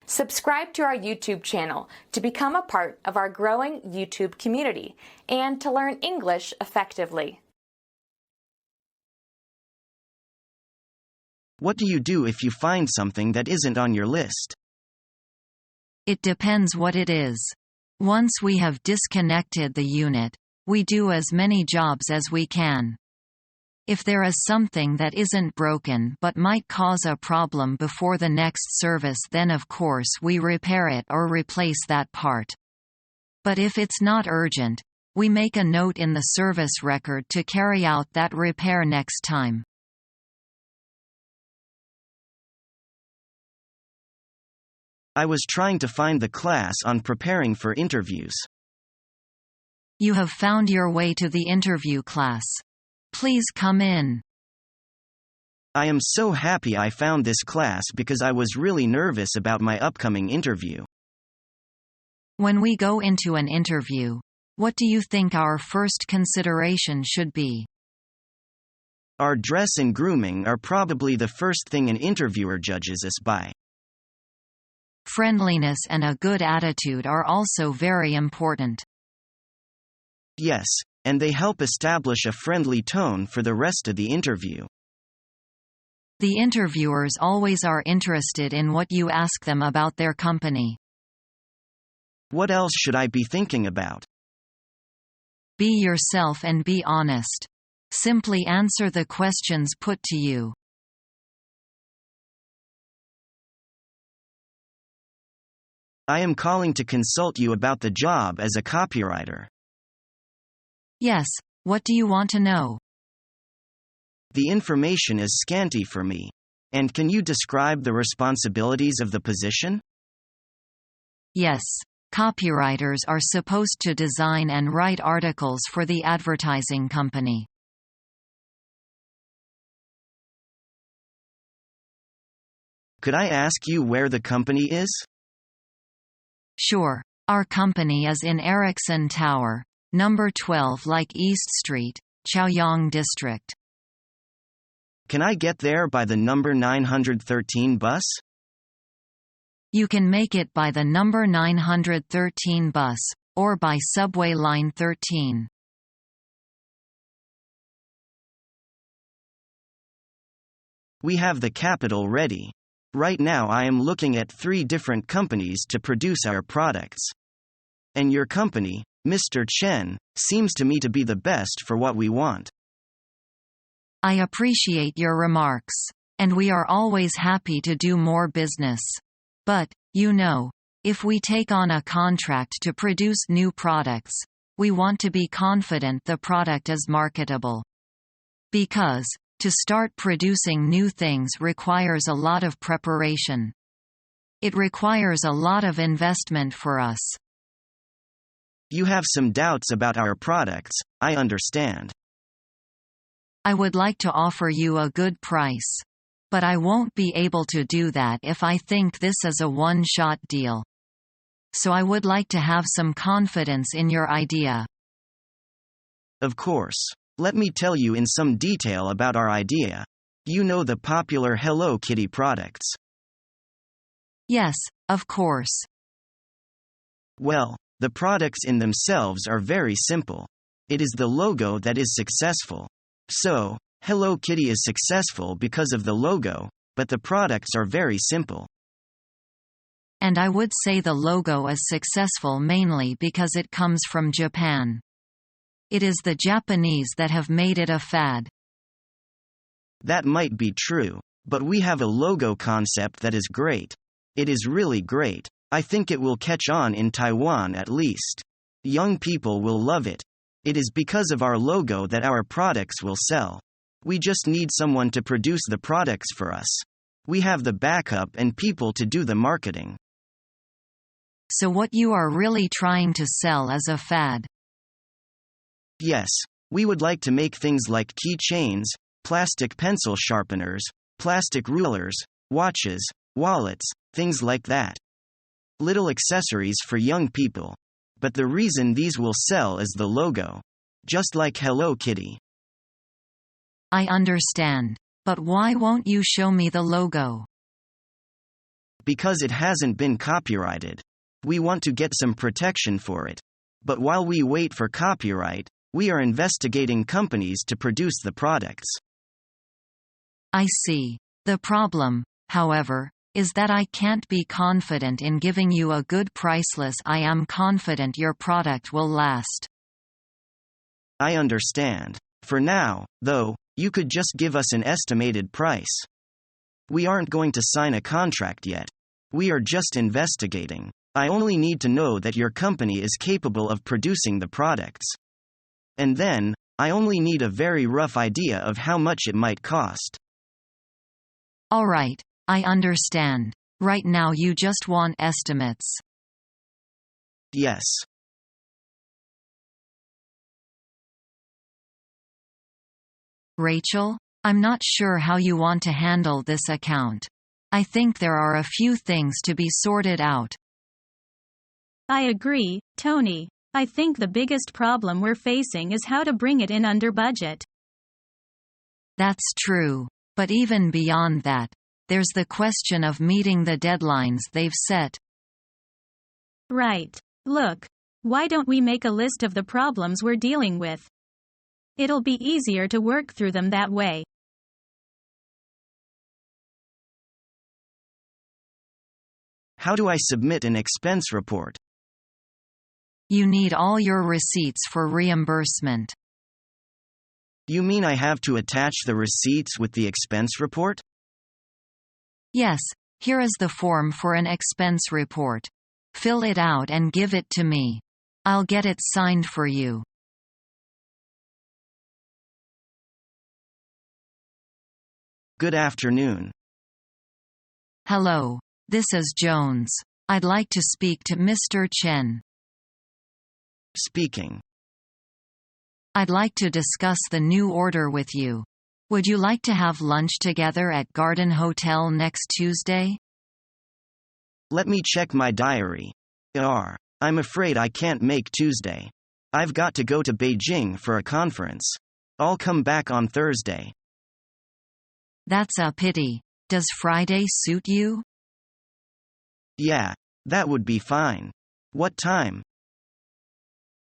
Subscribe to our YouTube channel to become a part of our growing YouTube community and to learn English effectively. What do you do if you find something that isn't on your list? It depends what it is. Once we have disconnected the unit, we do as many jobs as we can. If there is something that isn't broken but might cause a problem before the next service, then of course we repair it or replace that part. But if it's not urgent, we make a note in the service record to carry out that repair next time. I was trying to find the class on preparing for interviews. You have found your way to the interview class. Please come in. I am so happy I found this class because I was really nervous about my upcoming interview. When we go into an interview, what do you think our first consideration should be? Our dress and grooming are probably the first thing an interviewer judges us by. Friendliness and a good attitude are also very important. Yes, and they help establish a friendly tone for the rest of the interview. The interviewers always are interested in what you ask them about their company. What else should I be thinking about? Be yourself and be honest. Simply answer the questions put to you. I am calling to consult you about the job as a copywriter. Yes, what do you want to know? The information is scanty for me. And can you describe the responsibilities of the position? Yes, copywriters are supposed to design and write articles for the advertising company. Could I ask you where the company is? Sure. Our company is in Ericsson Tower, number 12 like East Street, Chaoyang District. Can I get there by the number 913 bus? You can make it by the number 913 bus, or by subway line 13. We have the capital ready. Right now I am looking at 3 different companies to produce our products. And your company, Mr. Chen, seems to me to be the best for what we want. I appreciate your remarks. And we are always happy to do more business. But, you know, if we take on a contract to produce new products, we want to be confident the product is marketable. Because, to start producing new things requires a lot of preparation. It requires a lot of investment for us. You have some doubts about our products, I understand. I would like to offer you a good price. But I won't be able to do that if I think this is a one-shot deal. So I would like to have some confidence in your idea. Of course. Let me tell you in some detail about our idea. You know the popular Hello Kitty products. Yes, of course. Well, the products in themselves are very simple. It is the logo that is successful. So, Hello Kitty is successful because of the logo, but the products are very simple. And I would say the logo is successful mainly because it comes from Japan. It is the Japanese that have made it a fad. That might be true, but we have a logo concept that is great. It is really great. I think it will catch on in Taiwan at least. Young people will love it. It is because of our logo that our products will sell. We just need someone to produce the products for us. We have the backup and people to do the marketing. So what you are really trying to sell is a fad. Yes, we would like to make things like keychains, plastic pencil sharpeners, plastic rulers, watches, wallets, things like that. Little accessories for young people. But the reason these will sell is the logo. Just like Hello Kitty. I understand. But why won't you show me the logo? Because it hasn't been copyrighted. We want to get some protection for it. But while we wait for copyright, we are investigating companies to produce the products. I see. The problem, however, is that I can't be confident in giving you a good priceless. I am confident your product will last. I understand. For now, though, you could just give us an estimated price. We aren't going to sign a contract yet. We are just investigating. I only need to know that your company is capable of producing the products. And then, I only need a very rough idea of how much it might cost. All right, I understand. Right now you just want estimates. Yes. Rachel, I'm not sure how you want to handle this account. I think there are a few things to be sorted out. I agree, Tony. I think the biggest problem we're facing is how to bring it in under budget. That's true. But even beyond that, there's the question of meeting the deadlines they've set. Right. Look, why don't we make a list of the problems we're dealing with? It'll be easier to work through them that way. How do I submit an expense report? You need all your receipts for reimbursement. You mean I have to attach the receipts with the expense report? Yes, here is the form for an expense report. Fill it out and give it to me. I'll get it signed for you. Good afternoon. Hello, this is Jones. I'd like to speak to Mr. Chen. Speaking. I'd like to discuss the new order with you. Would you like to have lunch together at Garden Hotel next Tuesday? Let me check my diary. I'm afraid I can't make Tuesday. I've got to go to Beijing for a conference. I'll come back on Thursday. That's a pity. Does Friday suit you? Yeah, that would be fine. What time?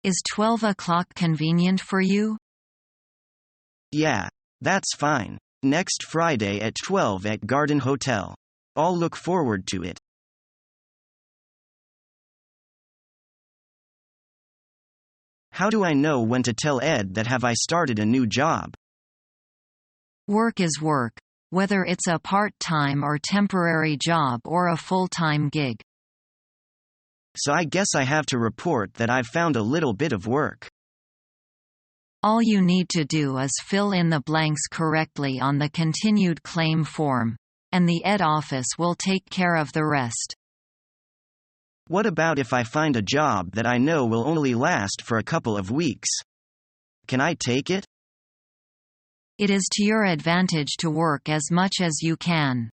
Is 12 o'clock convenient for you? Yeah, that's fine. Next Friday at 12 at Garden Hotel. I'll look forward to it. How do I know when to tell Ed that have I started a new job? Work is work, whether it's a part-time or temporary job or a full-time gig. So I guess I have to report that I've found a little bit of work. All you need to do is fill in the blanks correctly on the continued claim form, and the Ed office will take care of the rest. What about if I find a job that I know will only last for a couple of weeks? Can I take it? It is to your advantage to work as much as you can.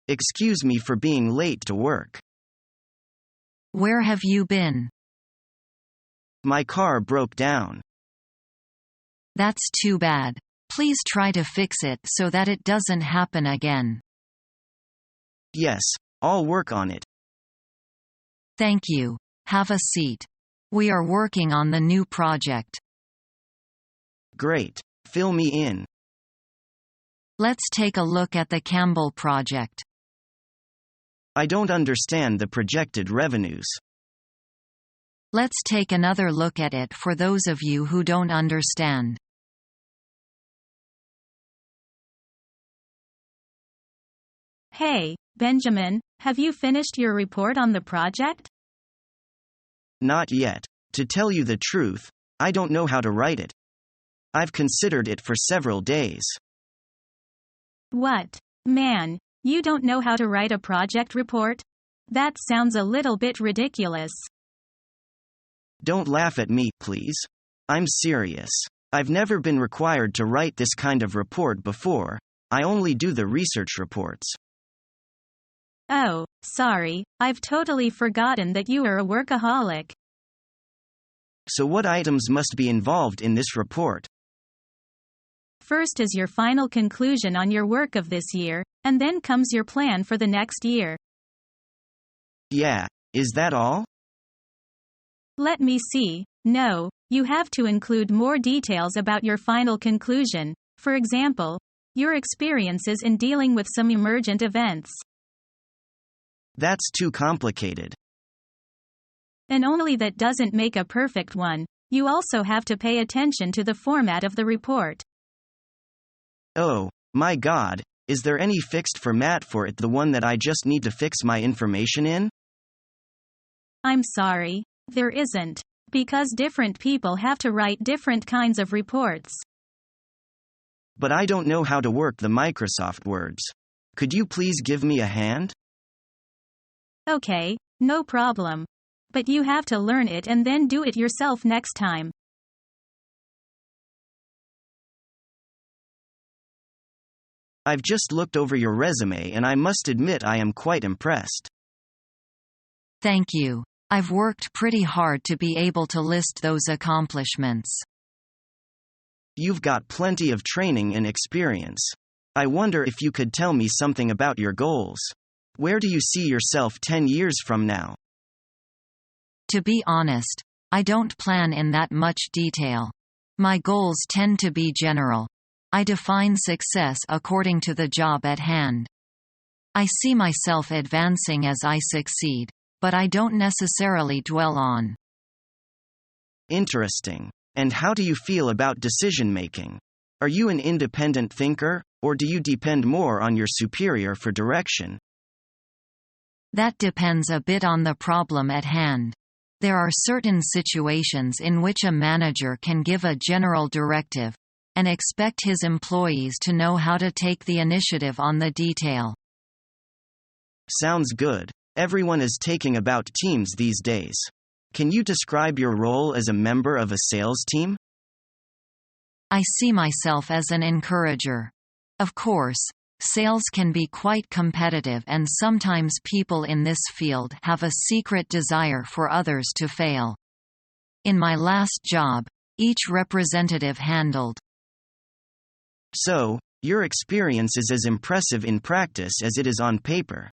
Excuse me for being late to work. Where have you been? My car broke down. That's too bad. Please try to fix it so that it doesn't happen again. Yes, I'll work on it. Thank you. Have a seat. We are working on the new project. Great. Fill me in. Let's take a look at the Campbell project. I don't understand the projected revenues. Let's take another look at it for those of you who don't understand. Hey, Benjamin, have you finished your report on the project? Not yet. To tell you the truth, I don't know how to write it. I've considered it for several days. What? Man, you don't know how to write a project report? That sounds a little bit ridiculous. Don't laugh at me, please. I'm serious. I've never been required to write this kind of report before. I only do the research reports. Oh, sorry, I've totally forgotten that you are a workaholic. So what items must be involved in this report? First is your final conclusion on your work of this year, and then comes your plan for the next year. Yeah, is that all? Let me see. No, you have to include more details about your final conclusion. For example, your experiences in dealing with some emergent events. That's too complicated. And only that doesn't make a perfect one. You also have to pay attention to the format of the report. Oh, my God, is there any fixed format for it, the one that I just need to fix my information in? I'm sorry, there isn't. Because different people have to write different kinds of reports. But I don't know how to work the Microsoft Words. Could you please give me a hand? Okay, no problem. But you have to learn it and then do it yourself next time. I've just looked over your resume and I must admit I am quite impressed. Thank you. I've worked pretty hard to be able to list those accomplishments. You've got plenty of training and experience. I wonder if you could tell me something about your goals. Where do you see yourself 10 years from now? To be honest, I don't plan in that much detail. My goals tend to be general. I define success according to the job at hand. I see myself advancing as I succeed, but I don't necessarily dwell on. Interesting. And how do you feel about decision-making? Are you an independent thinker, or do you depend more on your superior for direction? That depends a bit on the problem at hand. There are certain situations in which a manager can give a general directive and expect his employees to know how to take the initiative on the detail. Sounds good. Everyone is taking about teams these days. Can you describe your role as a member of a sales team? I see myself as an encourager. Of course, sales can be quite competitive and sometimes people in this field have a secret desire for others to fail. In my last job, each representative handled. So, your experience is as impressive in practice as it is on paper.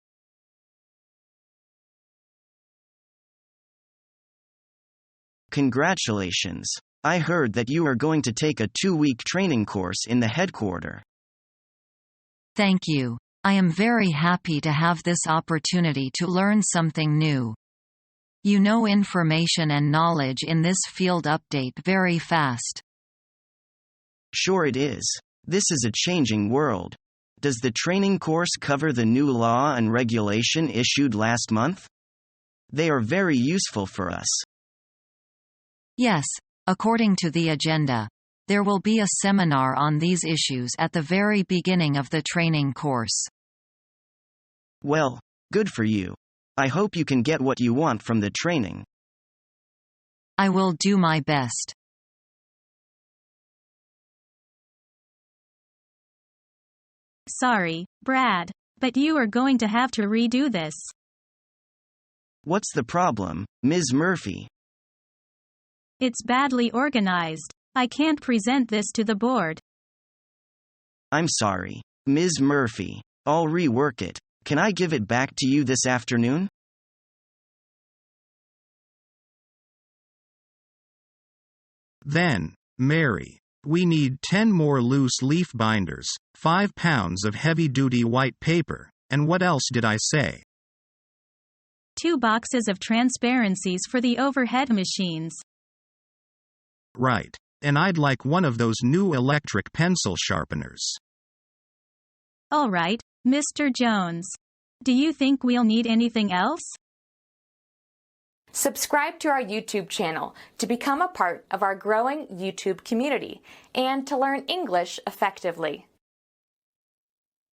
Congratulations. I heard that you are going to take a 2-week training course in the headquarters. Thank you. I am very happy to have this opportunity to learn something new. You know, information and knowledge in this field update very fast. Sure it is. This is a changing world. Does the training course cover the new law and regulation issued last month? They are very useful for us. Yes, according to the agenda. There will be a seminar on these issues at the very beginning of the training course. Well, good for you. I hope you can get what you want from the training. I will do my best. Sorry, Brad, but you are going to have to redo this. What's the problem, Ms. Murphy? It's badly organized. I can't present this to the board. I'm sorry, Ms. Murphy. I'll rework it. Can I give it back to you this afternoon? Then, Mary, we need 10 more loose leaf binders, 5 pounds of heavy-duty white paper, and what else did I say? 2 boxes of transparencies for the overhead machines. Right. And I'd like one of those new electric pencil sharpeners. All right, Mr. Jones. Do you think we'll need anything else? Subscribe to our YouTube channel to become a part of our growing YouTube community and to learn English effectively.